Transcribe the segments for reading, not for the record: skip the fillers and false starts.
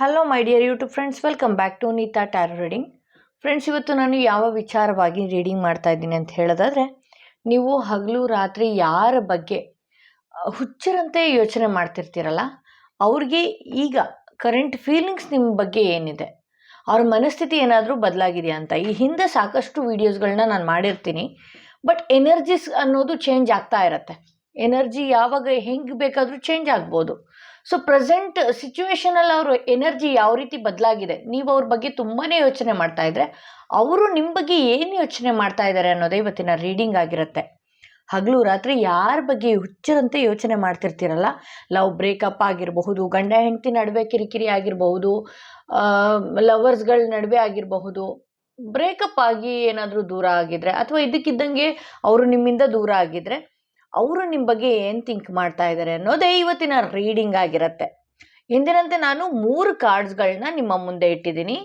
Hello my dear YouTube friends, welcome back to Neeta tarot reading. Friends, ಇವತ್ತು ನಾನು ಯಾವ ವಿಚಾರವಾಗಿ ರೀಡಿಂಗ್ ಮಾಡ್ತಾ ಇದ್ದೀನಿ ಅಂತ ಹೇಳೋದಾದರೆ, ನೀವು ಹಗಲು ರಾತ್ರಿ ಯಾರ ಬಗ್ಗೆ ಹುಚ್ಚರಂತೆ ಯೋಚನೆ ಮಾಡ್ತಿರ್ತೀರಲ್ಲ, ಅವ್ರಿಗೆ ಈಗ ಕರೆಂಟ್ ಫೀಲಿಂಗ್ಸ್ ನಿಮ್ಮ ಬಗ್ಗೆ ಏನಿದೆ, ಅವ್ರ ಮನಸ್ಥಿತಿ ಏನಾದರೂ ಬದಲಾಗಿದೆಯಾ ಅಂತ. ಈ ಹಿಂದೆ ಸಾಕಷ್ಟು ವೀಡಿಯೋಸ್ಗಳನ್ನ ನಾನು ಮಾಡಿರ್ತೀನಿ, ಬಟ್ ಎನರ್ಜೀಸ್ ಅನ್ನೋದು ಚೇಂಜ್ ಆಗ್ತಾ ಇರತ್ತೆ. ಎನರ್ಜಿ ಯಾವಾಗ ಹೆಂಗೆ ಬೇಕಾದರೂ ಚೇಂಜ್ ಆಗ್ಬೋದು. ಸೊ ಪ್ರೆಸೆಂಟ್ ಸಿಚುವೇಶನಲ್ಲಿ ಅವ್ರ ಎನರ್ಜಿ ಯಾವ ರೀತಿ ಬದಲಾಗಿದೆ, ನೀವು ಅವ್ರ ಬಗ್ಗೆ ತುಂಬಾ ಯೋಚನೆ ಮಾಡ್ತಾ ಇದ್ರೆ ಅವರು ನಿಮ್ಮ ಬಗ್ಗೆ ಏನು ಯೋಚನೆ ಮಾಡ್ತಾ ಇದ್ದಾರೆ ಅನ್ನೋದೇ ಇವತ್ತಿನ ರೀಡಿಂಗ್ ಆಗಿರುತ್ತೆ. ಹಗಲು ರಾತ್ರಿ ಯಾರ ಬಗ್ಗೆ ಹುಚ್ಚರಂತೆ ಯೋಚನೆ ಮಾಡ್ತಿರ್ತೀರಲ್ಲ, ಲವ್ ಬ್ರೇಕಪ್ ಆಗಿರಬಹುದು, ಗಂಡ ಹೆಂಡತಿ ನಡುವೆ ಕಿರಿಕಿರಿ ಆಗಿರಬಹುದು, ಲವರ್ಸ್ಗಳ ನಡುವೆ ಆಗಿರಬಹುದು, ಬ್ರೇಕಪ್ ಆಗಿ ಏನಾದರೂ ದೂರ ಆಗಿದ್ರೆ, ಅಥವಾ ಇದಕ್ಕಿದ್ದಂಗೆ ಅವರು ನಿಮ್ಮಿಂದ ದೂರ ಆಗಿದ್ರೆ ಅವರು ನಿಮ್ಮ ಬಗ್ಗೆ ಏನು ಥಿಂಕ್ ಮಾಡ್ತಾ ಇದ್ದಾರೆ ಅನ್ನೋದೇ ಇವತ್ತಿನ ರೀಡಿಂಗ್ ಆಗಿರುತ್ತೆ. ಎಂದಿನಂತೆ ನಾನು 3 ಕಾರ್ಡ್ಸ್ಗಳನ್ನ ನಿಮ್ಮ ಮುಂದೆ ಇಟ್ಟಿದ್ದೀನಿ.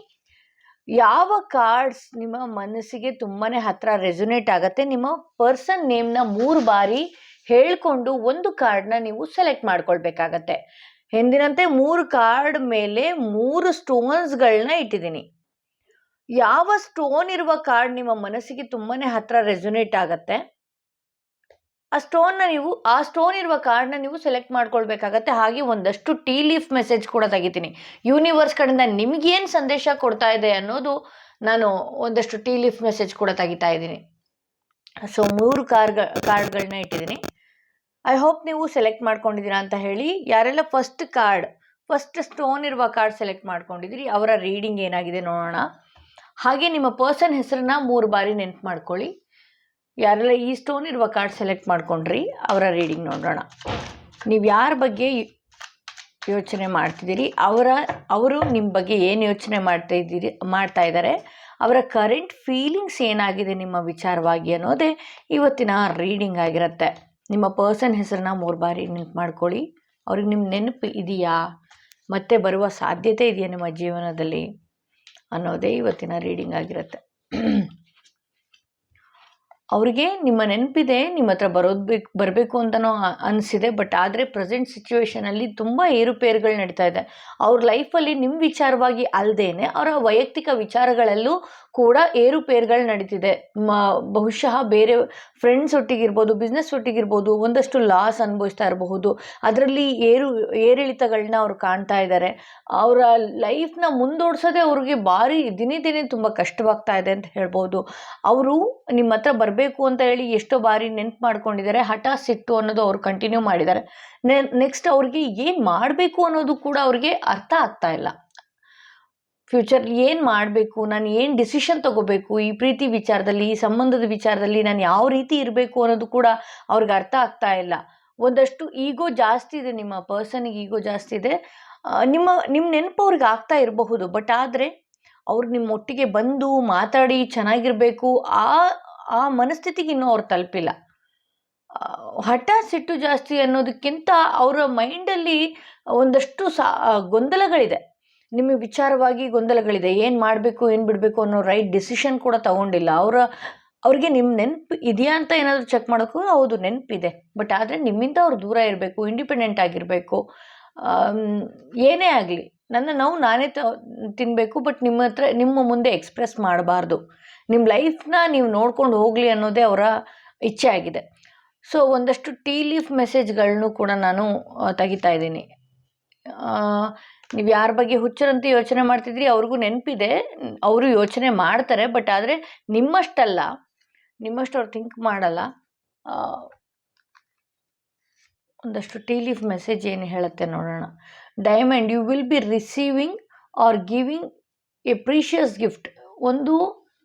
ಯಾವ ಕಾರ್ಡ್ಸ್ ನಿಮ್ಮ ಮನಸ್ಸಿಗೆ ತುಂಬಾ ಹತ್ತಿರ ರೆಸೊನೇಟ್ ಆಗುತ್ತೆ, ನಿಮ್ಮ ಪರ್ಸನ್ ನೇಮ್ನ 3 ಬಾರಿ ಹೇಳ್ಕೊಂಡು ಒಂದು ಕಾರ್ಡ್ನ ನೀವು ಸೆಲೆಕ್ಟ್ ಮಾಡ್ಕೊಳ್ಬೇಕಾಗತ್ತೆ. ಎಂದಿನಂತೆ 3 ಕಾರ್ಡ್ ಮೇಲೆ 3 ಸ್ಟೋನ್ಸ್ಗಳನ್ನ ಇಟ್ಟಿದ್ದೀನಿ. ಯಾವ ಸ್ಟೋನ್ ಇರುವ ಕಾರ್ಡ್ ನಿಮ್ಮ ಮನಸ್ಸಿಗೆ ತುಂಬಾ ಹತ್ತಿರ ರೆಸೊನೇಟ್ ಆಗುತ್ತೆ, ಆ ಸ್ಟೋನ್ ಇರುವ ಕಾರ್ಡ್ನ ನೀವು ಸೆಲೆಕ್ಟ್ ಮಾಡ್ಕೊಳ್ಬೇಕಾಗತ್ತೆ. ಹಾಗೆ ಒಂದಷ್ಟು ಟೀ ಲೀಫ್ ಮೆಸೇಜ್ ಕೂಡ ತೆಗಿತೀನಿ. ಯೂನಿವರ್ಸ್ ಕಡೆಯಿಂದ ನಿಮಗೇನು ಸಂದೇಶ ಕೊಡ್ತಾ ಇದೆ ಅನ್ನೋದು ನಾನು ಒಂದಷ್ಟು ಟೀ ಲೀಫ್ ಮೆಸೇಜ್ ಕೂಡ ತೆಗಿತಾ ಇದ್ದೀನಿ. ಸೊ 3 ಕಾರ್ಡ್ಗಳನ್ನ ಇಟ್ಟಿದ್ದೀನಿ. ಐ ಹೋಪ್ ನೀವು ಸೆಲೆಕ್ಟ್ ಮಾಡ್ಕೊಂಡಿದ್ದೀರಾ ಅಂತ ಹೇಳಿ. ಯಾರೆಲ್ಲ ಫಸ್ಟ್ ಸ್ಟೋನ್ ಇರುವ ಕಾರ್ಡ್ ಸೆಲೆಕ್ಟ್ ಮಾಡ್ಕೊಂಡಿದ್ದೀರಿ ಅವರ ರೀಡಿಂಗ್ ಏನಾಗಿದೆ ನೋಡೋಣ. ಹಾಗೆ ನಿಮ್ಮ ಪರ್ಸನ್ ಹೆಸರನ್ನ 3 ಬಾರಿ ನೆನ್ಪು ಮಾಡ್ಕೊಳ್ಳಿ. ಯಾರೆಲ್ಲ ಈ ಸ್ಟೋನ್ ಇರುವ ಕಾರ್ಡ್ ಸೆಲೆಕ್ಟ್ ಮಾಡ್ಕೊಂಡ್ರಿ ಅವರ ರೀಡಿಂಗ್ ನೋಡೋಣ. ನೀವು ಯಾರ ಬಗ್ಗೆ ಯೋಚನೆ ಮಾಡ್ತಿದ್ದೀರಿ, ಅವರು ನಿಮ್ಮ ಬಗ್ಗೆ ಏನು ಯೋಚನೆ ಮಾಡ್ತಾ ಇದ್ದಾರೆ, ಅವರ ಕರೆಂಟ್ ಫೀಲಿಂಗ್ಸ್ ಏನಾಗಿದೆ ನಿಮ್ಮ ವಿಚಾರವಾಗಿ ಅನ್ನೋದೇ ಇವತ್ತಿನ ರೀಡಿಂಗ್ ಆಗಿರುತ್ತೆ. ನಿಮ್ಮ ಪರ್ಸನ್ ಹೆಸರನ್ನ 3 ಬಾರಿ ನೆನ್ಪು ಮಾಡ್ಕೊಳ್ಳಿ. ಅವ್ರಿಗೆ ನಿಮ್ಮ ನೆನಪು ಇದೆಯಾ, ಮತ್ತೆ ಬರುವ ಸಾಧ್ಯತೆ ಇದೆಯಾ ನಿಮ್ಮ ಜೀವನದಲ್ಲಿ ಅನ್ನೋದೇ ಇವತ್ತಿನ ರೀಡಿಂಗ್ ಆಗಿರುತ್ತೆ. ಅವ್ರಿಗೆ ನಿಮ್ಮ ನೆನಪಿದೆ, ನಿಮ್ಮ ಹತ್ರ ಬರಬೇಕು ಅಂತಲೂ ಅನಿಸಿದೆ, ಬಟ್ ಆದರೆ ಪ್ರೆಸೆಂಟ್ ಸಿಚುವೇಶನಲ್ಲಿ ತುಂಬ ಏರುಪೇರುಗಳು ನಡೀತಾ ಇದೆ. ಅವ್ರ ಲೈಫಲ್ಲಿ ನಿಮ್ಮ ವಿಚಾರವಾಗಿ ಅಲ್ಲದೇನೆ ಅವರ ವೈಯಕ್ತಿಕ ವಿಚಾರಗಳಲ್ಲೂ ಕೂಡ ಏರುಪೇರುಗಳು ನಡೀತಿದೆ. ಬಹುಶಃ ಬೇರೆ ಫ್ರೆಂಡ್ಸ್ ಒಟ್ಟಿಗಿರ್ಬೋದು, ಬಿಸ್ನೆಸ್ ಒಟ್ಟಿಗಿರ್ಬೋದು, ಒಂದಷ್ಟು ಲಾಸ್ ಅನುಭವಿಸ್ತಾ ಇರಬಹುದು. ಅದರಲ್ಲಿ ಏರಿಳಿತಗಳನ್ನ ಅವ್ರು ಕಾಣ್ತಾ ಇದ್ದಾರೆ. ಅವರ ಲೈಫ್ನ ಮುಂದೋಡ್ಸೋದೇ ಅವ್ರಿಗೆ ಭಾರಿ ದಿನೇ ದಿನೇ ತುಂಬ ಕಷ್ಟವಾಗ್ತಾ ಇದೆ ಅಂತ ಹೇಳ್ಬೋದು. ಅವರು ನಿಮ್ಮ ಹತ್ರ ಬರಬೇಕು ಅಂತ ಹೇಳಿ ಎಷ್ಟೋ ಬಾರಿ ನೆನ್ಪು ಮಾಡ್ಕೊಂಡಿದ್ದಾರೆ. ಹಠ ಸಿಟ್ಟು ಅನ್ನೋದು ಅವ್ರು ಕಂಟಿನ್ಯೂ ಮಾಡಿದ್ದಾರೆ. ನೆಕ್ಸ್ಟ್ ಅವ್ರಿಗೆ ಏನು ಮಾಡಬೇಕು ಅನ್ನೋದು ಕೂಡ ಅವ್ರಿಗೆ ಅರ್ಥ ಆಗ್ತಾ ಇಲ್ಲ. ಫ್ಯೂಚರ್ ಏನು ಮಾಡಬೇಕು, ನಾನು ಏನು ಡಿಸಿಷನ್ ತಗೋಬೇಕು, ಈ ಪ್ರೀತಿ ವಿಚಾರದಲ್ಲಿ, ಈ ಸಂಬಂಧದ ವಿಚಾರದಲ್ಲಿ ನಾನು ಯಾವ ರೀತಿ ಇರಬೇಕು ಅನ್ನೋದು ಕೂಡ ಅವ್ರಿಗೆ ಅರ್ಥ ಆಗ್ತಾ ಇಲ್ಲ. ಒಂದಷ್ಟು ಈಗೋ ಜಾಸ್ತಿ ಇದೆ, ನಿಮ್ಮ ಪರ್ಸನಿಗೆ ಈಗೋ ಜಾಸ್ತಿ ಇದೆ. ನಿಮ್ಮ ನೆನಪು ಅವ್ರಿಗೆ ಆಗ್ತಾ ಇರಬಹುದು, ಬಟ್ ಆದರೆ ಅವ್ರು ನಿಮ್ಮ ಒಟ್ಟಿಗೆ ಬಂದು ಮಾತಾಡಿ ಚೆನ್ನಾಗಿರಬೇಕು ಆ ಮನಸ್ಥಿತಿಗೆ ಇನ್ನೂ ಅವ್ರು ತಲುಪಿಲ್ಲ. ಹಠ ಸಿಟ್ಟು ಜಾಸ್ತಿ ಅನ್ನೋದಕ್ಕಿಂತ ಅವರ ಮೈಂಡಲ್ಲಿ ಒಂದಷ್ಟು ಗೊಂದಲಗಳಿದೆ. ನಿಮ್ಮ ವಿಚಾರವಾಗಿ ಗೊಂದಲಗಳಿದೆ. ಏನು ಮಾಡಬೇಕು, ಏನು ಬಿಡಬೇಕು ಅನ್ನೋ ರೈಟ್ ಡಿಸಿಷನ್ ಕೂಡ ತಗೊಂಡಿಲ್ಲ. ಅವ್ರಿಗೆ ನಿಮ್ಮ ನೆನಪು ಇದೆಯಾ ಅಂತ ಏನಾದರೂ ಚೆಕ್ ಮಾಡೋಕ್ಕೂ ಹೌದು ನೆನಪಿದೆ, ಬಟ್ ಆದರೆ ನಿಮ್ಮಿಂದ ಅವ್ರು ದೂರ ಇರಬೇಕು, ಇಂಡಿಪೆಂಡೆಂಟ್ ಆಗಿರಬೇಕು. ಏನೇ ಆಗಲಿ ನನ್ನ ನೋವು ನಾನೇ ತಿನ್ನಬೇಕು, ಬಟ್ ನಿಮ್ಮ ಮುಂದೆ ಎಕ್ಸ್ಪ್ರೆಸ್ ಮಾಡಬಾರ್ದು. ನಿಮ್ಮ ಲೈಫ್ನ ನೀವು ನೋಡ್ಕೊಂಡು ಹೋಗಲಿ ಅನ್ನೋದೇ ಅವರ ಇಚ್ಛೆ ಆಗಿದೆ. ಸೊ ಒಂದಷ್ಟು ಟೀ ಲೀಫ್ ಮೆಸೇಜ್ಗಳನ್ನು ಕೂಡ ನಾನು ತೆಗಿತಾ ಇದ್ದೀನಿ. ನೀವು ಯಾರ ಬಗ್ಗೆ ಹುಚ್ಚರಂತೆ ಯೋಚನೆ ಮಾಡ್ತಿದ್ರಿ ಅವ್ರಿಗೂ ನೆನಪಿದೆ, ಅವರು ಯೋಚನೆ ಮಾಡ್ತಾರೆ, ಬಟ್ ಆದರೆ ನಿಮ್ಮಷ್ಟು ಅವ್ರು ಥಿಂಕ್ ಮಾಡಲ್ಲ. ಒಂದಷ್ಟು ಟೀ ಲೀಫ್ ಮೆಸೇಜ್ ಏನು ಹೇಳುತ್ತೆ ನೋಡೋಣ. Diamond, you will be receiving or giving a precious gift. ಒಂದು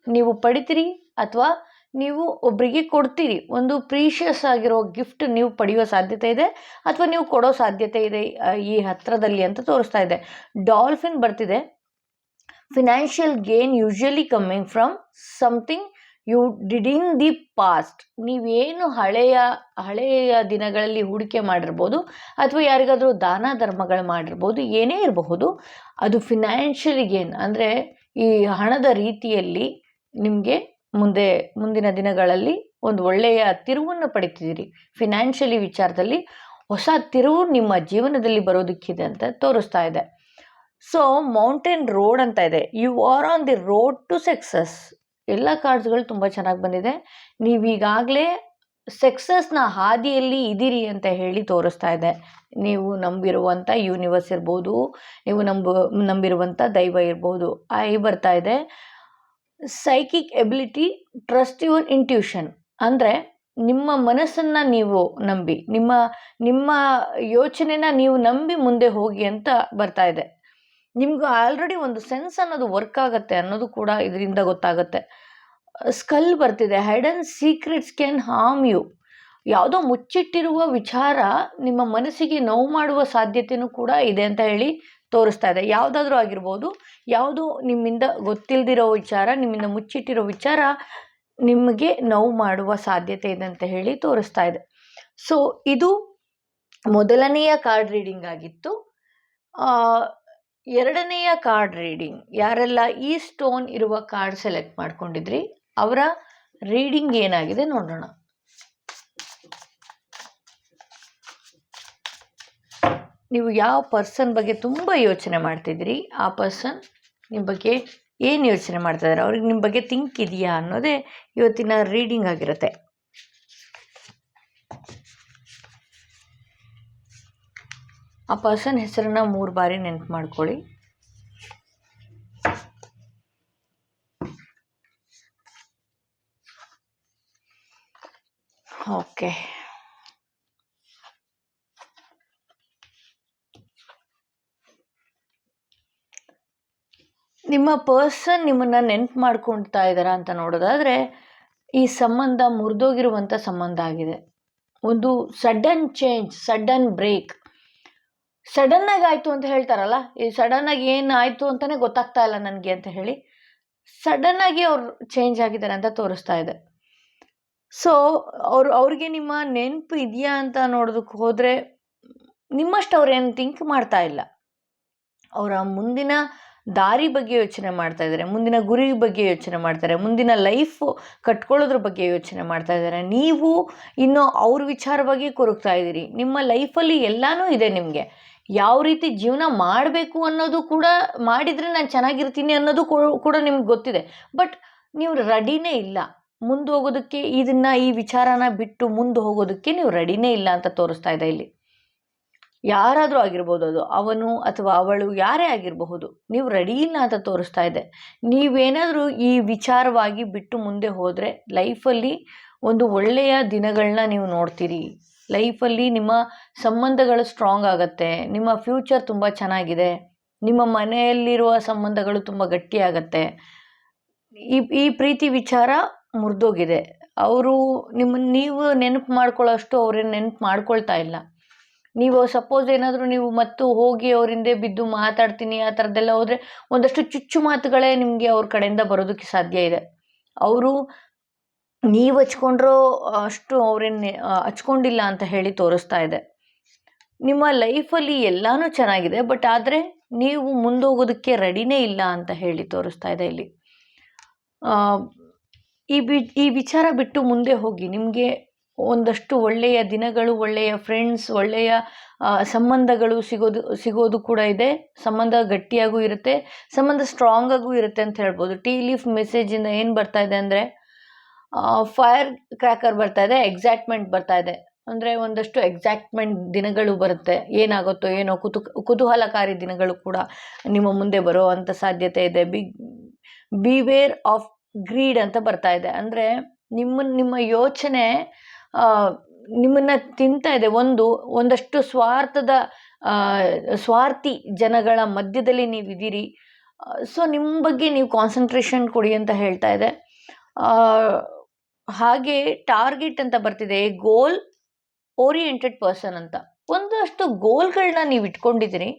ನೀವು ಪಡಿತೀರಿ ಅಥವಾ ನೀವು ಒಬ್ಬರಿಗೆ ಕೊಡ್ತೀರಿ. ಒಂದು ಪ್ರೀಷಿಯಸ್ ಆಗಿರೋ ಗಿಫ್ಟ್ ನೀವು ಪಡೆಯೋ ಸಾಧ್ಯತೆ ಇದೆ ಅಥವಾ ನೀವು ಕೊಡೋ ಸಾಧ್ಯತೆ ಇದೆ ಈ ಹತ್ತಿರದಲ್ಲಿ ಅಂತ ತೋರಿಸ್ತಾ ಇದೆ. ಡಾಲ್ಫಿನ್ ಬರ್ತಿದೆ. Financial gain usually coming from something you did in the past. ನೀವೇನು ಹಳೆಯ ದಿನಗಳಲ್ಲಿ ಹೂಡಿಕೆ ಮಾಡಿರ್ಬೋದು ಅಥವಾ ಯಾರಿಗಾದರೂ ದಾನ ಧರ್ಮಗಳು ಮಾಡಿರ್ಬೋದು, ಏನೇ ಇರಬಹುದು, ಅದು ಫಿನಾನ್ಷಿಯಲ್ ಗೇನ್ ಅಂದರೆ ಈ ಹಣದ ರೀತಿಯಲ್ಲಿ ನಿಮಗೆ ಮುಂದಿನ ದಿನಗಳಲ್ಲಿ ಒಂದು ಒಳ್ಳೆಯ ತಿರುವನ್ನು ಪಡಿತಿದ್ದೀರಿ. ಫಿನಾನ್ಷಿಯಲಿ ವಿಚಾರದಲ್ಲಿ ಹೊಸ ತಿರುವು ನಿಮ್ಮ ಜೀವನದಲ್ಲಿ ಬರೋದಕ್ಕಿದೆ ಅಂತ ತೋರಿಸ್ತಾ ಇದೆ. ಸೊ ಮೌಂಟೇನ್ ರೋಡ್ ಅಂತ ಇದೆ. You are on the road to success. ಎಲ್ಲ ಕಾರ್ಡ್ಸ್ಗಳು ತುಂಬ ಚೆನ್ನಾಗಿ ಬಂದಿದೆ. ನೀವೀಗಾಗಲೇ ಸಕ್ಸಸ್ನ ಹಾದಿಯಲ್ಲಿ ಇದ್ದೀರಿ ಅಂತ ಹೇಳಿ ತೋರಿಸ್ತಾ ಇದೆ. ನೀವು ನಂಬಿರುವಂಥ ಯೂನಿವರ್ಸ್ ಇರ್ಬೋದು, ನೀವು ನಂಬಿರುವಂಥ ದೈವ ಇರ್ಬೋದು. ಬರ್ತಾ ಇದೆ psychic ability, trust your intuition. ಅಂದರೆ ನಿಮ್ಮ ಮನಸ್ಸನ್ನು ನೀವು ನಂಬಿ, ನಿಮ್ಮ ಯೋಚನೆನ ನೀವು ನಂಬಿ ಮುಂದೆ ಹೋಗಿ ಅಂತ ಬರ್ತಾ ಇದೆ. ನಿಮ್ಗೆ ಆಲ್ರೆಡಿ ಒಂದು ಸೆನ್ಸ್ ಅನ್ನೋದು ವರ್ಕ್ ಆಗುತ್ತೆ ಅನ್ನೋದು ಕೂಡ ಇದರಿಂದ ಗೊತ್ತಾಗುತ್ತೆ. ಸ್ಕಲ್ ಬರ್ತಿದೆ, ಹೈಡನ್ ಸೀಕ್ರೆಟ್ಸ್ ಕ್ಯಾನ್ ಹಾರ್ಮ್ ಯು. ಯಾವುದೋ ಮುಚ್ಚಿಟ್ಟಿರುವ ವಿಚಾರ ನಿಮ್ಮ ಮನಸ್ಸಿಗೆ ನೋವು ಮಾಡುವ ಸಾಧ್ಯತೆಯೂ ಕೂಡ ಇದೆ ಅಂತ ಹೇಳಿ ತೋರಿಸ್ತಾ ಇದೆ. ಯಾವುದಾದ್ರೂ ಆಗಿರ್ಬೋದು, ಯಾವುದೋ ನಿಮ್ಮಿಂದ ಗೊತ್ತಿಲ್ಲದಿರೋ ವಿಚಾರ, ನಿಮ್ಮಿಂದ ಮುಚ್ಚಿಟ್ಟಿರೋ ವಿಚಾರ ನಿಮಗೆ ನೋವು ಮಾಡುವ ಸಾಧ್ಯತೆ ಇದೆ ಅಂತ ಹೇಳಿ ತೋರಿಸ್ತಾ ಇದೆ. ಸೊ ಇದು ಮೊದಲನೆಯ ಕಾರ್ಡ್ ರೀಡಿಂಗ್ ಆಗಿತ್ತು. ಎರಡನೆಯ ಕಾರ್ಡ್ ರೀಡಿಂಗ್, ಯಾರೆಲ್ಲ ಈ ಸ್ಟೋನ್ ಇರುವ ಕಾರ್ಡ್ ಸೆಲೆಕ್ಟ್ ಮಾಡ್ಕೊಂಡಿದ್ರಿ ಅವರ ರೀಡಿಂಗ್ ಏನಾಗಿದೆ ನೋಡೋಣ. ನೀವು ಯಾವ ಪರ್ಸನ್ ಬಗ್ಗೆ ತುಂಬ ಯೋಚನೆ ಮಾಡ್ತಿದ್ದೀರಿ, ಆ ಪರ್ಸನ್ ನಿಮ್ಮ ಬಗ್ಗೆ ಏನು ಯೋಚನೆ ಮಾಡ್ತಾ ಇದ್ದಾರೆ, ಅವ್ರಿಗೆ ನಿಮ್ಮ ಬಗ್ಗೆ ಥಿಂಕ್ ಇದೆಯಾ ಅನ್ನೋದೇ ಇವತ್ತಿನ ರೀಡಿಂಗ್ ಆಗಿರುತ್ತೆ. ಆ ಪರ್ಸನ್ ಹೆಸರನ್ನ 3 ಬಾರಿ ನೆನಪು ಮಾಡ್ಕೊಳ್ಳಿ. ಓಕೆ, ನಿಮ್ಮ ಪರ್ಸನ್ ನಿಮ್ಮನ್ನು ನೆನಪು ಮಾಡ್ಕೊಳ್ತಾ ಇದ್ದಾರಾ ಅಂತ ನೋಡೋದಾದರೆ, ಈ ಸಂಬಂಧ ಮುರಿದೋಗಿರುವಂಥ ಸಂಬಂಧ ಆಗಿದೆ. ಒಂದು ಸಡನ್ ಚೇಂಜ್, ಸಡನ್ ಬ್ರೇಕ್. ಸಡನ್ನಾಗಿ ಆಯಿತು ಅಂತ ಹೇಳ್ತಾರಲ್ಲ, ಈ ಸಡನ್ನಾಗಿ ಏನಾಯಿತು ಅಂತಲೇ ಗೊತ್ತಾಗ್ತಾ ಇಲ್ಲ ನನಗೆ ಅಂತ ಹೇಳಿ ಸಡನ್ನಾಗಿ ಅವ್ರು ಚೇಂಜ್ ಆಗಿದ್ದಾರೆ ಅಂತ ತೋರಿಸ್ತಾ ಇದೆ. ಸೊ ಅವ್ರಿಗೆ ನಿಮ್ಮ ನೆನಪು ಇದೆಯಾ ಅಂತ ನೋಡೋದಕ್ಕೆ ಹೋದರೆ ನಿಮ್ಮಷ್ಟು ಅವ್ರೇನು ಥಿಂಕ್ ಮಾಡ್ತಾ ಇಲ್ಲ. ಅವರ ಮುಂದಿನ ದಾರಿ ಬಗ್ಗೆ ಯೋಚನೆ ಮಾಡ್ತಾ ಇದ್ದಾರೆ, ಮುಂದಿನ ಗುರಿ ಬಗ್ಗೆ ಯೋಚನೆ ಮಾಡ್ತಾರೆ, ಮುಂದಿನ ಲೈಫ್ ಕಟ್ಕೊಳ್ಳೋದ್ರ ಬಗ್ಗೆ ಯೋಚನೆ ಮಾಡ್ತಾ ಇದ್ದಾರೆ. ನೀವು ಇನ್ನು ಅವ್ರ ವಿಚಾರವಾಗಿ ಕೊರಗ್ತಾ ಇದ್ದೀರಿ. ನಿಮ್ಮ ಲೈಫಲ್ಲಿ ಎಲ್ಲನೂ ಇದೆ, ನಿಮಗೆ ಯಾವ ರೀತಿ ಜೀವನ ಮಾಡಬೇಕು ಅನ್ನೋದು ಕೂಡ, ಮಾಡಿದರೆ ನಾನು ಚೆನ್ನಾಗಿರ್ತೀನಿ ಅನ್ನೋದು ಕೂಡ ನಿಮ್ಗೆ ಗೊತ್ತಿದೆ. ಬಟ್ ನೀವು ರೆಡಿನೇ ಇಲ್ಲ ಮುಂದೆ ಹೋಗೋದಕ್ಕೆ. ಈ ವಿಚಾರನ ಬಿಟ್ಟು ಮುಂದೆ ಹೋಗೋದಕ್ಕೆ ನೀವು ರೆಡಿನೇ ಇಲ್ಲ ಅಂತ ತೋರಿಸ್ತಾ ಇದೆ ಇಲ್ಲಿ. ಯಾರಾದರೂ ಆಗಿರ್ಬೋದು, ಅದು ಅವನು ಅಥವಾ ಅವಳು ಯಾರೇ ಆಗಿರಬಹುದು, ನೀವು ರೆಡಿ ಇಲ್ಲ ಅಂತ ತೋರಿಸ್ತಾ ಇದೆ. ನೀವೇನಾದರೂ ಈ ವಿಚಾರವಾಗಿ ಬಿಟ್ಟು ಮುಂದೆ ಹೋದರೆ ಲೈಫಲ್ಲಿ ಒಂದು ಒಳ್ಳೆಯ ದಿನಗಳನ್ನ ನೀವು ನೋಡ್ತೀರಿ. ಲೈಫಲ್ಲಿ ನಿಮ್ಮ ಸಂಬಂಧಗಳು ಸ್ಟ್ರಾಂಗ್ ಆಗುತ್ತೆ, ನಿಮ್ಮ ಫ್ಯೂಚರ್ ತುಂಬ ಚೆನ್ನಾಗಿದೆ, ನಿಮ್ಮ ಮನೆಯಲ್ಲಿರುವ ಸಂಬಂಧಗಳು ತುಂಬ ಗಟ್ಟಿಯಾಗತ್ತೆ. ಈ ಪ್ರೀತಿ ವಿಚಾರ ಮುರಿದೋಗಿದೆ. ಅವರು ನೀವು ನೆನಪು ಮಾಡ್ಕೊಳ್ಳೋಷ್ಟು ಅವ್ರೇನು ನೆನಪು ಮಾಡ್ಕೊಳ್ತಾ ಇಲ್ಲ. ನೀವು ಸಪೋಸ್ ಏನಾದರೂ ನೀವು ಮತ್ತು ಹೋಗಿ ಅವ್ರ ಹಿಂದೆ ಬಿದ್ದು ಮಾತಾಡ್ತೀನಿ ಆ ಥರದ್ದೆಲ್ಲ ಹೋದರೆ ಒಂದಷ್ಟು ಚುಚ್ಚು ಮಾತುಗಳೇ ನಿಮಗೆ ಅವ್ರ ಕಡೆಯಿಂದ ಬರೋದಕ್ಕೆ ಸಾಧ್ಯ ಇದೆ. ಅವರು ನೀವು ಹಚ್ಕೊಂಡ್ರೋ ಅಷ್ಟು ಅವ್ರೇನು ಹಚ್ಕೊಂಡಿಲ್ಲ ಅಂತ ಹೇಳಿ ತೋರಿಸ್ತಾ ಇದೆ. ನಿಮ್ಮ ಲೈಫಲ್ಲಿ ಎಲ್ಲನೂ ಚೆನ್ನಾಗಿದೆ, ಬಟ್ ಆದರೆ ನೀವು ಮುಂದೋಗೋದಕ್ಕೆ ರೆಡಿನೇ ಇಲ್ಲ ಅಂತ ಹೇಳಿ ತೋರಿಸ್ತಾ ಇದೆ ಇಲ್ಲಿ. ಈ ವಿಚಾರ ಬಿಟ್ಟು ಮುಂದೆ ಹೋಗಿ, ನಿಮಗೆ ಒಂದಷ್ಟು ಒಳ್ಳೆಯ ದಿನಗಳು, ಒಳ್ಳೆಯ ಫ್ರೆಂಡ್ಸ್, ಒಳ್ಳೆಯ ಸಂಬಂಧಗಳು ಸಿಗೋದು ಕೂಡ ಇದೆ. ಸಂಬಂಧ ಗಟ್ಟಿಯಾಗೂ ಇರುತ್ತೆ, ಸಂಬಂಧ ಸ್ಟ್ರಾಂಗ್ ಆಗೂ ಇರುತ್ತೆ ಅಂತ ಹೇಳ್ಬೋದು. ಟೀ ಲೀಫ್ ಮೆಸೇಜಿಂದ ಏನು ಬರ್ತಾ ಇದೆ ಅಂದರೆ, ಫೈರ್ ಕ್ರ್ಯಾಕರ್ ಬರ್ತಾ ಇದೆ, ಎಕ್ಸೈಟ್ಮೆಂಟ್ ಬರ್ತಾ ಇದೆ. ಅಂದರೆ ಒಂದಷ್ಟು ಎಕ್ಸೈಟ್ಮೆಂಟ್ ದಿನಗಳು ಬರುತ್ತೆ. ಏನಾಗುತ್ತೋ ಏನೋ ಕುತೂಹಲಕಾರಿ ದಿನಗಳು ಕೂಡ ನಿಮ್ಮ ಮುಂದೆ ಬರೋ ಅಂಥ ಸಾಧ್ಯತೆ ಇದೆ. ಬಿವೇರ್ ಆಫ್ ಗ್ರೀಡ್ ಅಂತ ಬರ್ತಾ ಇದೆ. ಅಂದರೆ ನಿಮ್ಮ ಯೋಚನೆ ನಿಮ್ಮನ್ನು ತಿಂತಾ ಇದೆ. ಒಂದಷ್ಟು ಸ್ವಾರ್ಥಿ ಜನಗಳ ಮಧ್ಯದಲ್ಲಿ ನೀವಿದ್ದೀರಿ. ಸೊ ನಿಮ್ಮ ಬಗ್ಗೆ ನೀವು ಕಾನ್ಸಂಟ್ರೇಷನ್ ಕೊಡಿ ಅಂತ ಹೇಳ್ತಾ ಇದೆ. ಹಾಗೆ ಟಾರ್ಗೆಟ್ ಅಂತ ಬರ್ತಿದೆ, ಗೋಲ್ ಓರಿಯೆಂಟೆಡ್ ಪರ್ಸನ್ ಅಂತ. ಒಂದಷ್ಟು ಗೋಲ್ಗಳನ್ನ ನೀವು ಇಟ್ಕೊಂಡಿದ್ದೀರಿ,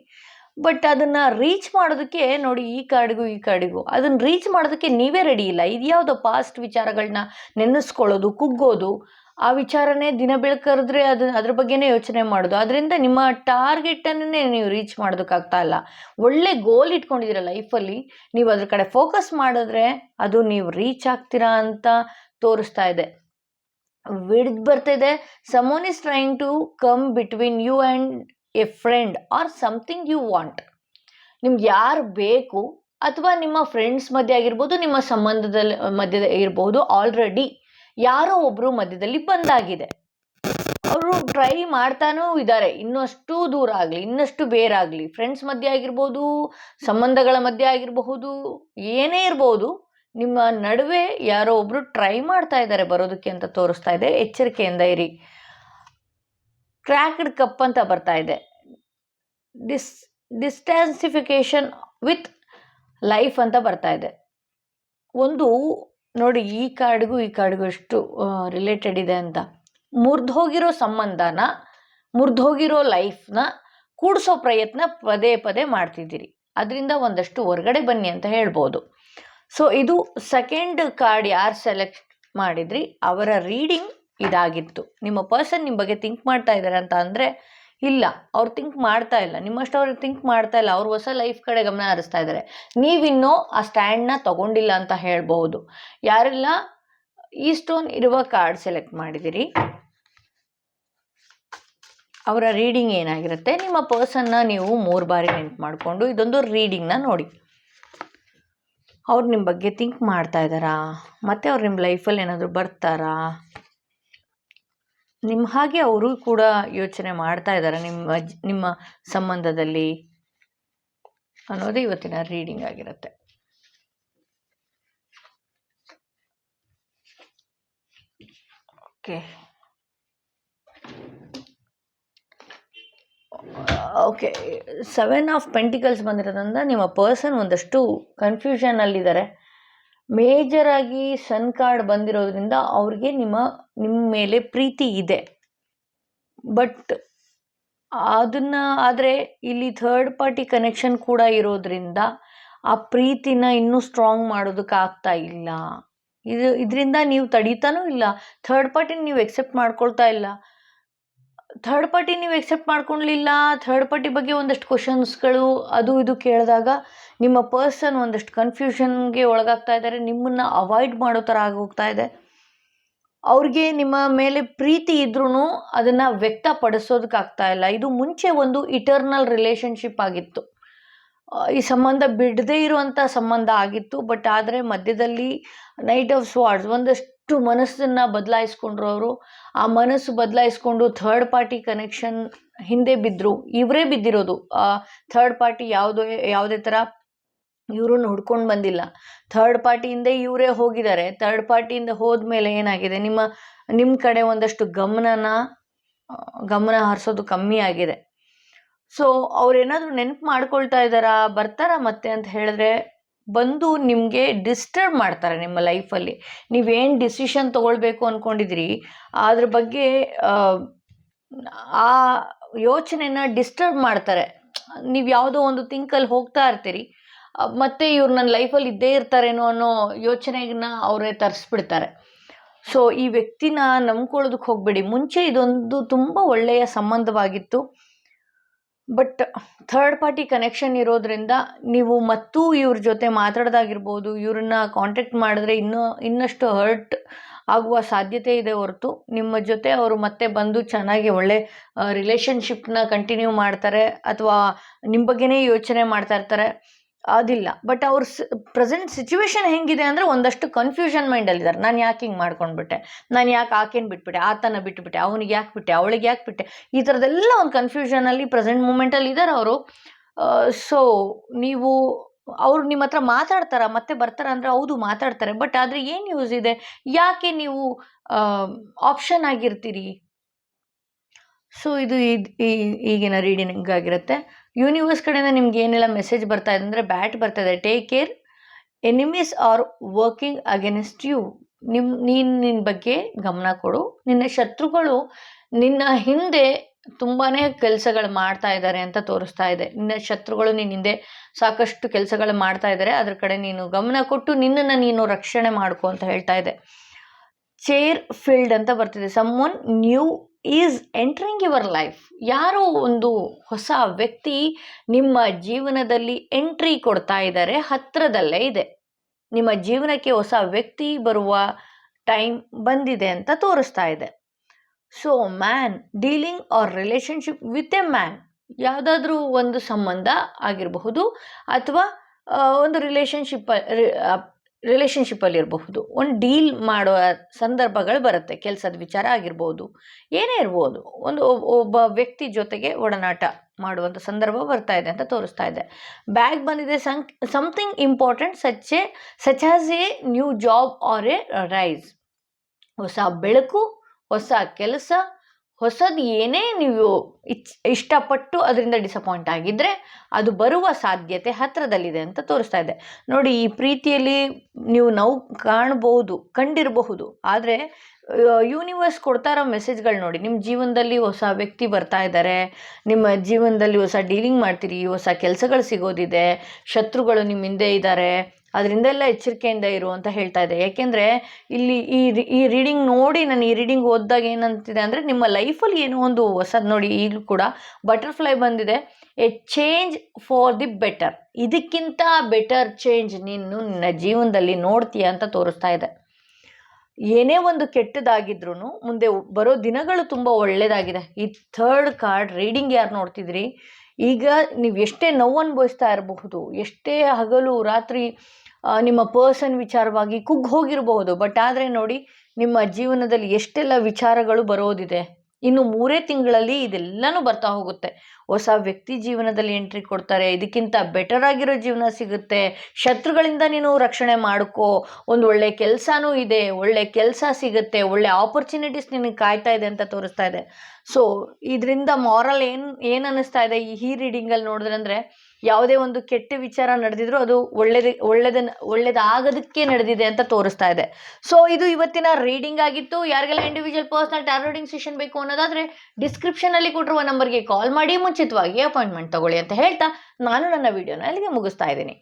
ಬಟ್ ಅದನ್ನು ರೀಚ್ ಮಾಡೋದಕ್ಕೆ ನೋಡಿ, ಈ ಕಾರ್ಡಿಗೂ ಅದನ್ನು ರೀಚ್ ಮಾಡೋದಕ್ಕೆ ನೀವೇ ರೆಡಿ ಇಲ್ಲ. ಇದ್ಯಾವುದೋ ಪಾಸ್ಟ್ ವಿಚಾರಗಳನ್ನ ನೆನೆಸ್ಕೊಳ್ಳೋದು, ಕುಗ್ಗೋದು, ಆ ವಿಚಾರನೇ ದಿನ ಬೆಳಕರಿದ್ರೆ ಅದ್ರ ಬಗ್ಗೆನೇ ಯೋಚನೆ ಮಾಡೋದು. ಅದರಿಂದ ನಿಮ್ಮ ಟಾರ್ಗೆಟನ್ನೇ ನೀವು ರೀಚ್ ಮಾಡೋದಕ್ಕಾಗ್ತಾ ಇಲ್ಲ. ಒಳ್ಳೆ ಗೋಲ್ ಇಟ್ಕೊಂಡಿದ್ದೀರ ಲೈಫಲ್ಲಿ, ನೀವು ಅದ್ರ ಕಡೆ ಫೋಕಸ್ ಮಾಡಿದ್ರೆ ಅದು ನೀವು ರೀಚ್ ಆಗ್ತೀರಾ ಅಂತ ತೋರಿಸ್ತಾ ಇದೆ. ವಿಡ್ತ್ ಬರ್ತಿದೆ, someone is trying to come between you and a friend or something you want. ನಿಮ್ಗೆ ಯಾರು ಬೇಕು, ಅಥವಾ ನಿಮ್ಮ ಫ್ರೆಂಡ್ಸ್ ಮಧ್ಯೆ ಆಗಿರ್ಬೋದು, ನಿಮ್ಮ ಸಂಬಂಧದಲ್ಲಿ ಮಧ್ಯೆ ಇರ್ಬೋದು, ಆಲ್ರೆಡಿ ಯಾರೋ ಒಬ್ರು ಮಧ್ಯದಲ್ಲಿ ಬಂದಾಗಿದೆ. ಅವರು ಟ್ರೈ ಮಾಡ್ತಾನೂ ಇದ್ದಾರೆ, ಇನ್ನಷ್ಟು ದೂರ ಆಗಲಿ, ಇನ್ನಷ್ಟು ಬೇರಾಗಲಿ, ಫ್ರೆಂಡ್ಸ್ ಮಧ್ಯೆ ಆಗಿರ್ಬೋದು, ಸಂಬಂಧಗಳ ಮಧ್ಯೆ ಆಗಿರಬಹುದು, ಏನೇ ಇರ್ಬೋದು, ನಿಮ್ಮ ನಡುವೆ ಯಾರೋ ಒಬ್ರು ಟ್ರೈ ಮಾಡ್ತಾ ಇದ್ದಾರೆ ಬರೋದಕ್ಕೆ ಅಂತ ತೋರಿಸ್ತಾ ಇದೆ. ಎಚ್ಚರಿಕೆಯಿಂದ ಇರಿ. ಕ್ರ್ಯಾಕ್ಡ್ ಕಪ್ ಅಂತ ಬರ್ತಾ ಇದೆ. ಡಿಸ್ಟಾನ್ಸಿಫಿಕೇಶನ್ ವಿತ್ ಲೈಫ್ ಅಂತ ಬರ್ತಾ ಇದೆ. ಒಂದು ನೋಡಿ, ಈ ಕಾರ್ಡ್ಗೂ ಎಷ್ಟು ರಿಲೇಟೆಡ್ ಇದೆ ಅಂತ. ಮುರಿದೋಗಿರೋ ಸಂಬಂಧನ, ಮುರಿದೋಗಿರೋ ಲೈಫ್ನ ಕೂಡಿಸೋ ಪ್ರಯತ್ನ ಪದೇ ಪದೇ ಮಾಡ್ತಿದ್ದೀರಿ. ಅದರಿಂದ ಒಂದಷ್ಟು ಹೊರಗಡೆ ಬನ್ನಿ ಅಂತ ಹೇಳ್ಬೋದು. ಸೊ ಇದು ಸೆಕೆಂಡ್ ಕಾರ್ಡ್ ಯಾರು ಸೆಲೆಕ್ಟ್ ಮಾಡಿದ್ರಿ ಅವರ ರೀಡಿಂಗ್ ಇದಾಗಿತ್ತು. ನಿಮ್ಮ ಪರ್ಸನ್ ನಿಮ್ಮ ಬಗ್ಗೆ ಥಿಂಕ್ ಮಾಡ್ತಾ ಇದ್ದಾರೆ ಅಂತ ಅಂದರೆ ಇಲ್ಲ, ಅವ್ರು ಥಿಂಕ್ ಮಾಡ್ತಾ ಇಲ್ಲ, ನಿಮ್ಮಷ್ಟು ಅವ್ರು ಥಿಂಕ್ ಮಾಡ್ತಾ ಇಲ್ಲ. ಅವ್ರು ಹೊಸ ಲೈಫ್ ಕಡೆ ಗಮನ ಹರಿಸ್ತಾ ಇದ್ದಾರೆ. ನೀವಿನ್ನೂ ಆ ಸ್ಟ್ಯಾಂಡ್ನ ತಗೊಂಡಿಲ್ಲ ಅಂತ ಹೇಳ್ಬೋದು. ಯಾರೆಲ್ಲ ಈ ಸ್ಟೋನ್ ಇರುವ ಕಾರ್ಡ್ ಸೆಲೆಕ್ಟ್ ಮಾಡಿದಿರಿ ಅವರ ರೀಡಿಂಗ್ ಏನಾಗಿರುತ್ತೆ, ನಿಮ್ಮ ಪರ್ಸನ್ನ ನೀವು 3 ಬಾರಿ ನೆನ್ಪು ಮಾಡಿಕೊಂಡು ಇದೊಂದು ರೀಡಿಂಗ್ನ ನೋಡಿ. ಅವ್ರು ನಿಮ್ಮ ಬಗ್ಗೆ ಥಿಂಕ್ ಮಾಡ್ತಾ ಇದ್ದಾರಾ, ಮತ್ತು ಅವ್ರು ನಿಮ್ಮ ಲೈಫಲ್ಲಿ ಏನಾದರೂ ಬರ್ತಾರಾ, ನಿಮ್ಮ ಹಾಗೆ ಅವರು ಕೂಡ ಯೋಚನೆ ಮಾಡ್ತಾ ಇದ್ದಾರೆ ನಿಮ್ಮ ಸಂಬಂಧದಲ್ಲಿ ಅನ್ನೋದು ಇವತ್ತಿನ ರೀಡಿಂಗ್ ಆಗಿರುತ್ತೆ. ಓಕೆ 7 ಆಫ್ ಪೆಂಟಿಕಲ್ಸ್ ಬಂದಿರೋದ್ರಿಂದ ನಿಮ್ಮ ಪರ್ಸನ್ ಒಂದಷ್ಟು ಕನ್ಫ್ಯೂಷನಲ್ಲಿದ್ದಾರೆ. ಮೇಜರಾಗಿ ಸನ್ ಕಾರ್ಡ್ ಬಂದಿರೋದ್ರಿಂದ ಅವ್ರಿಗೆ ನಿಮ್ಮ ಮೇಲೆ ಪ್ರೀತಿ ಇದೆ. ಬಟ್ ಆದರೆ ಇಲ್ಲಿ ಥರ್ಡ್ ಪಾರ್ಟಿ ಕನೆಕ್ಷನ್ ಕೂಡ ಇರೋದ್ರಿಂದ ಆ ಪ್ರೀತಿನ ಇನ್ನೂ ಸ್ಟ್ರಾಂಗ್ ಮಾಡೋದಕ್ಕಾಗ್ತಾ ಇಲ್ಲ. ಇದರಿಂದ ನೀವು ತಡೀತಾನೂ ಇಲ್ಲ. ಥರ್ಡ್ ಪಾರ್ಟಿನ ನೀವು ಎಕ್ಸೆಪ್ಟ್ ಮಾಡ್ಕೊಳ್ತಾ ಇಲ್ಲ. ಥರ್ಡ್ ಪಾರ್ಟಿ ನೀವು ಎಕ್ಸೆಪ್ಟ್ ಮಾಡ್ಕೊಳ್ಳಿಲ್ಲ. ಥರ್ಡ್ ಪಾರ್ಟಿ ಬಗ್ಗೆ ಒಂದಷ್ಟು ಕ್ವಶನ್ಸ್ಗಳು ಅದು ಇದು ಕೇಳಿದಾಗ ನಿಮ್ಮ ಪರ್ಸನ್ ಒಂದಷ್ಟು ಕನ್ಫ್ಯೂಷನ್ಗೆ ಒಳಗಾಗ್ತಾ ಇದ್ದಾರೆ. ನಿಮ್ಮನ್ನು ಅವಾಯ್ಡ್ ಮಾಡೋ ಥರ ಆಗೋಗ್ತಾ ಇದೆ. ಅವ್ರಿಗೆ ನಿಮ್ಮ ಮೇಲೆ ಪ್ರೀತಿ ಇದ್ರೂ ಅದನ್ನು ವ್ಯಕ್ತಪಡಿಸೋದಕ್ಕಾಗ್ತಾ ಇಲ್ಲ. ಇದು ಮುಂಚೆ ಒಂದು ಇಟರ್ನಲ್ ರಿಲೇಷನ್ಶಿಪ್ ಆಗಿತ್ತು. ಈ ಸಂಬಂಧ ಬಿಡದೇ ಇರುವಂಥ ಸಂಬಂಧ ಆಗಿತ್ತು. ಬಟ್ ಆದರೆ ಮಧ್ಯದಲ್ಲಿ ನೈಟ್ ಆಫ್ ಸ್ವಾರ್ಡ್ಸ್ ಒಂದಷ್ಟು ಮನಸ್ಸನ್ನು ಬದಲಾಯಿಸ್ಕೊಂಡ್ರು ಅವರು. ಆ ಮನಸ್ಸು ಬದಲಾಯಿಸ್ಕೊಂಡು ಥರ್ಡ್ ಪಾರ್ಟಿ ಕನೆಕ್ಷನ್ ಹಿಂದೆ ಬಿದ್ದರು. ಇವರೇ ಬಿದ್ದಿರೋದು. ಥರ್ಡ್ ಪಾರ್ಟಿ ಯಾವುದೇ ಥರ ಇವ್ರನ್ನ ಹುಡ್ಕೊಂಡು ಬಂದಿಲ್ಲ. ಥರ್ಡ್ ಪಾರ್ಟಿಯಿಂದ ಇವರೇ ಹೋಗಿದ್ದಾರೆ. ಥರ್ಡ್ ಪಾರ್ಟಿಯಿಂದ ಹೋದ್ಮೇಲೆ ಏನಾಗಿದೆ, ನಿಮ್ಮ ಕಡೆ ಒಂದಷ್ಟು ಗಮನ ಹರಿಸೋದು ಕಮ್ಮಿ ಆಗಿದೆ. ಸೊ ಅವ್ರೇನಾದರೂ ನೆನಪು ಮಾಡ್ಕೊಳ್ತಾ ಇದ್ದಾರಾ, ಬರ್ತಾರಾ ಮತ್ತೆ ಅಂತ ಹೇಳಿದ್ರೆ ಬಂದು ನಿಮಗೆ ಡಿಸ್ಟರ್ಬ್ ಮಾಡ್ತಾರೆ ನಿಮ್ಮ ಲೈಫಲ್ಲಿ. ನೀವೇನು ಡಿಸಿಷನ್ ತೊಗೊಳ್ಬೇಕು ಅಂದ್ಕೊಂಡಿದ್ರಿ ಅದ್ರ ಬಗ್ಗೆ ಆ ಯೋಚನೆನ ಡಿಸ್ಟರ್ಬ್ ಮಾಡ್ತಾರೆ. ನೀವು ಯಾವುದೋ ಒಂದು ಥಿಂಕಲ್ಲಿ ಹೋಗ್ತಾ ಇರ್ತೀರಿ, ಮತ್ತೆ ಇವ್ರು ನನ್ನ ಲೈಫಲ್ಲಿ ಇದ್ದೇ ಇರ್ತಾರೇನೋ ಅನ್ನೋ ಯೋಚನೆನ ಅವರೇ ತರಿಸ್ಬಿಡ್ತಾರೆ. ಸೊ ಈ ವ್ಯಕ್ತಿನ ನಂಬ್ಕೊಳ್ಳೋದಕ್ಕೆ ಹೋಗಬೇಡಿ. ಮುಂಚೆ ಇದೊಂದು ತುಂಬ ಒಳ್ಳೆಯ ಸಂಬಂಧವಾಗಿತ್ತು. ಬಟ್ ಥರ್ಡ್ ಪಾರ್ಟಿ ಕನೆಕ್ಷನ್ ಇರೋದ್ರಿಂದ ನೀವು ಮತ್ತೂ ಇವ್ರ ಜೊತೆ ಮಾತಾಡೋದಾಗಿರ್ಬೋದು, ಇವ್ರನ್ನ ಕಾಂಟ್ಯಾಕ್ಟ್ ಮಾಡಿದ್ರೆ ಇನ್ನಷ್ಟು ಹರ್ಟ್ ಆಗುವ ಸಾಧ್ಯತೆ ಇದೆ ಹೊರತು ನಿಮ್ಮ ಜೊತೆ ಅವರು ಮತ್ತೆ ಬಂದು ಚೆನ್ನಾಗಿ ಒಳ್ಳೆ ರಿಲೇಷನ್ಶಿಪ್ನ ಕಂಟಿನ್ಯೂ ಮಾಡ್ತಾರೆ ಅಥವಾ ನಿಮ್ಮ ಬಗ್ಗೆನೇ ಯೋಚನೆ ಮಾಡ್ತಾ ಇರ್ತಾರೆ, ಅದಿಲ್ಲ. ಬಟ್ ಅವ್ರ ಪ್ರೆಸೆಂಟ್ ಸಿಚುವೇಶನ್ ಹೆಂಗಿದೆ ಅಂದರೆ ಒಂದಷ್ಟು ಕನ್ಫ್ಯೂಷನ್ ಮೈಂಡಲ್ಲಿದ್ದಾರೆ. ನಾನು ಯಾಕೆ ಹಿಂಗೆ ಮಾಡ್ಕೊಂಡ್ಬಿಟ್ಟೆ, ನಾನು ಯಾಕೆ ಆಕೆನ ಬಿಟ್ಬಿಟ್ಟೆ, ಆತನ ಬಿಟ್ಬಿಟ್ಟೆ, ಅವನಿಗೆ ಯಾಕೆ ಬಿಟ್ಟೆ, ಅವಳಿಗೆ ಯಾಕೆ ಬಿಟ್ಟೆ, ಈ ಥರದ್ದೆಲ್ಲ ಒಂದು ಕನ್ಫ್ಯೂಷನಲ್ಲಿ ಪ್ರೆಸೆಂಟ್ ಮೂಮೆಂಟಲ್ಲಿ ಇದ್ದಾರೆ ಅವರು. ಸೊ ಅವ್ರು ನಿಮ್ಮ ಹತ್ರ ಮಾತಾಡ್ತಾರಾ, ಮತ್ತೆ ಬರ್ತಾರ ಅಂದರೆ ಹೌದು ಮಾತಾಡ್ತಾರೆ. ಬಟ್ ಆದರೆ ಏನು ಯೂಸ್ ಇದೆ, ಯಾಕೆ ನೀವು ಆಪ್ಷನ್ ಆಗಿರ್ತೀರಿ. ಸೊ ಇದು ಈಗಿನ ರೀಡಿಂಗ್ ಆಗಿರುತ್ತೆ. ಯೂನಿವರ್ಸ್ ಕಡೆಯಿಂದ ನಿಮ್ಗೆ ಏನೆಲ್ಲ ಮೆಸೇಜ್ ಬರ್ತಾ ಇದೆ ಅಂದರೆ ಬ್ಯಾಟ್ ಬರ್ತಾ ಇದೆ. Take care, enemies are working against you. ನಿನ್ನ ಬಗ್ಗೆ ಗಮನ ಕೊಡು. ನಿನ್ನ ಶತ್ರುಗಳು ನಿನ್ನ ಹಿಂದೆ ತುಂಬಾ ಕೆಲಸಗಳು ಮಾಡ್ತಾ ಇದ್ದಾರೆ ಅಂತ ತೋರಿಸ್ತಾ ಇದೆ. ನಿನ್ನ ಶತ್ರುಗಳು ನಿನ್ನ ಹಿಂದೆ ಸಾಕಷ್ಟು ಕೆಲಸಗಳು ಮಾಡ್ತಾ ಇದ್ದಾರೆ. ಅದ್ರ ಕಡೆ ನೀನು ಗಮನ ಕೊಟ್ಟು ನಿನ್ನನ್ನು ನೀನು ರಕ್ಷಣೆ ಮಾಡ್ಕೊ ಅಂತ ಹೇಳ್ತಾ ಇದೆ. ಚೇರ್ ಫೀಲ್ಡ್ ಅಂತ ಬರ್ತಿದೆ. Someone new is entering your life. ಯಾರೋ ಒಂದು ಹೊಸ ವ್ಯಕ್ತಿ ನಿಮ್ಮ ಜೀವನದಲ್ಲಿ ಎಂಟ್ರಿ ಕೊಡ್ತಾ ಇದ್ದಾರೆ, ಹತ್ತಿರದಲ್ಲೇ ಇದೆ. ನಿಮ್ಮ ಜೀವನಕ್ಕೆ ಹೊಸ ವ್ಯಕ್ತಿ ಬರುವ ಟೈಮ್ ಬಂದಿದೆ ಅಂತ ತೋರಿಸ್ತಾ ಇದೆ. So man dealing or relationship with a man. ಯಾವುದಾದ್ರೂ ಒಂದು ಸಂಬಂಧ ಆಗಿರಬಹುದು ಅಥವಾ ಒಂದು ರಿಲೇಷನ್ಶಿಪ್ಪಲ್ಲಿ ಇರಬಹುದು, ಒಂದು ಡೀಲ್ ಮಾಡುವ ಸಂದರ್ಭಗಳು ಬರುತ್ತೆ. ಕೆಲಸದ ವಿಚಾರ ಆಗಿರ್ಬೋದು, ಏನೇ ಇರ್ಬೋದು, ಒಬ್ಬ ವ್ಯಕ್ತಿ ಜೊತೆಗೆ ಒಡನಾಟ ಮಾಡುವಂಥ ಸಂದರ್ಭ ಬರ್ತಾ ಇದೆ ಅಂತ ತೋರಿಸ್ತಾ ಇದೆ. ಬ್ಯಾಗ್ ಬಂದಿದೆ something important such as a new job or a rise. ಹೊಸ ಬೆಳಕು, ಹೊಸ ಕೆಲಸ, ಹೊಸದು ಏನೇ ನೀವು ಇಷ್ಟಪಟ್ಟು ಅದರಿಂದ ಡಿಸಪಾಯಿಂಟ್ ಆಗಿದ್ದರೆ ಅದು ಬರುವ ಸಾಧ್ಯತೆ ಹತ್ತಿರದಲ್ಲಿದೆ ಅಂತ ತೋರಿಸ್ತಾ ಇದೆ. ನೋಡಿ, ಈ ಪ್ರೀತಿಯಲ್ಲಿ ನೀವು ನೋವು ಕಂಡಿರಬಹುದು, ಆದರೆ ಯೂನಿವರ್ಸ್ ಕೊಡ್ತಾ ಇರೋ ಮೆಸೇಜ್ಗಳು ನೋಡಿ. ನಿಮ್ಮ ಜೀವನದಲ್ಲಿ ಹೊಸ ವ್ಯಕ್ತಿ ಬರ್ತಾ ಇದ್ದಾರೆ, ನಿಮ್ಮ ಜೀವನದಲ್ಲಿ ಹೊಸ ಡೀಲಿಂಗ್ ಮಾಡ್ತೀರಿ, ಹೊಸ ಕೆಲಸಗಳು ಸಿಗೋದಿದೆ, ಶತ್ರುಗಳು ನಿಮ್ಮ ಹಿಂದೆ ಇದ್ದಾರೆ, ಅದರಿಂದೆಲ್ಲ ಎಚ್ಚರಿಕೆಯಿಂದ ಇರು ಅಂತ ಹೇಳ್ತಾ ಇದೆ. ಯಾಕೆಂದರೆ ಇಲ್ಲಿ ಈ ರೀಡಿಂಗ್ ನೋಡಿ, ನಾನು ಈ ರೀಡಿಂಗ್ ಓದಿದಾಗ ಏನಂತಿದೆ ಅಂದರೆ, ನಿಮ್ಮ ಲೈಫಲ್ಲಿ ಏನೋ ಒಂದು ಹೊಸದು ನೋಡಿ. ಈಗಲೂ ಕೂಡ ಬಟರ್ಫ್ಲೈ ಬಂದಿದೆ, A change for the better. ಇದಕ್ಕಿಂತ ಬೆಟರ್ ಚೇಂಜ್ ನೀನು ನಿನ್ನ ಜೀವನದಲ್ಲಿ ನೋಡ್ತೀಯ ಅಂತ ತೋರಿಸ್ತಾ ಇದೆ. ಏನೇ ಒಂದು ಕೆಟ್ಟದಾಗಿದ್ರೂ ಮುಂದೆ ಬರೋ ದಿನಗಳು ತುಂಬ ಒಳ್ಳೆಯದಾಗಿದೆ. ಈ 3rd ಕಾರ್ಡ್ ರೀಡಿಂಗ್ ಯಾರು ನೋಡ್ತಿದ್ರಿ, ಈಗ ನೀವು ಎಷ್ಟೇ ನೋವು ಅನುಭವಿಸ್ತಾ ಇರಬಹುದು, ಎಷ್ಟೇ ಹಗಲು ರಾತ್ರಿ ನಿಮ್ಮ ಪರ್ಸನ್ ವಿಚಾರವಾಗಿ ಹೋಗಿರಬಹುದು, ಬಟ್ ಆದರೆ ನೋಡಿ, ನಿಮ್ಮ ಜೀವನದಲ್ಲಿ ಎಷ್ಟೆಲ್ಲ ವಿಚಾರಗಳು ಬರೋದಿದೆ. ಇನ್ನು 3 ತಿಂಗಳಲ್ಲಿ ಇದೆಲ್ಲನೂ ಬರ್ತಾ ಹೋಗುತ್ತೆ. ಹೊಸ ವ್ಯಕ್ತಿ ಜೀವನದಲ್ಲಿ ಎಂಟ್ರಿ ಕೊಡ್ತಾರೆ, ಇದಕ್ಕಿಂತ ಬೆಟರ್ ಆಗಿರೋ ಜೀವನ ಸಿಗುತ್ತೆ, ಶತ್ರುಗಳಿಂದ ನೀನು ರಕ್ಷಣೆ ಮಾಡ್ಕೋ, ಒಂದು ಒಳ್ಳೆ ಕೆಲಸನೂ ಇದೆ, ಒಳ್ಳೆ ಕೆಲಸ ಸಿಗುತ್ತೆ, ಒಳ್ಳೆ ಆಪರ್ಚುನಿಟೀಸ್ ನಿನಗೆ ಕಾಯ್ತಾ ಇದೆ ಅಂತ ತೋರಿಸ್ತಾ ಇದೆ. ಸೊ ಇದರಿಂದ ಮಾರಲ್ ಏನು ಅನ್ನಿಸ್ತಾ ಇದೆ ಈ ರೀಡಿಂಗಲ್ಲಿ ನೋಡಿದ್ರೆ ಅಂದರೆ, ಯಾವುದೇ ಒಂದು ಕೆಟ್ಟ ವಿಚಾರ ನಡೆದಿದ್ರು ಅದು ಒಳ್ಳೇದಾಗೋದಕ್ಕೆ ನಡೆದಿದೆ ಅಂತ ತೋರಿಸ್ತಾ ಇದೆ. ಸೊ ಇದು ಇವತ್ತಿನ ರೀಡಿಂಗ್ ಆಗಿತ್ತು. ಯಾರಿಗೆಲ್ಲ individual personal tarot reading session ಬೇಕು ಅನ್ನೋದಾದರೆ ಡಿಸ್ಕ್ರಿಪ್ಷನಲ್ಲಿ ಕೊಟ್ಟಿರುವ ನಂಬರ್ಗೆ ಕಾಲ್ ಮಾಡಿ ಮುಂಚಿತವಾಗಿ ಅಪಾಯಿಂಟ್ಮೆಂಟ್ ತಗೊಳ್ಳಿ ಅಂತ ಹೇಳ್ತಾ ನಾನು ನನ್ನ ವಿಡಿಯೋನ ಅಲ್ಲಿಗೆ ಮುಗಿಸ್ತಾ ಇದ್ದೀನಿ.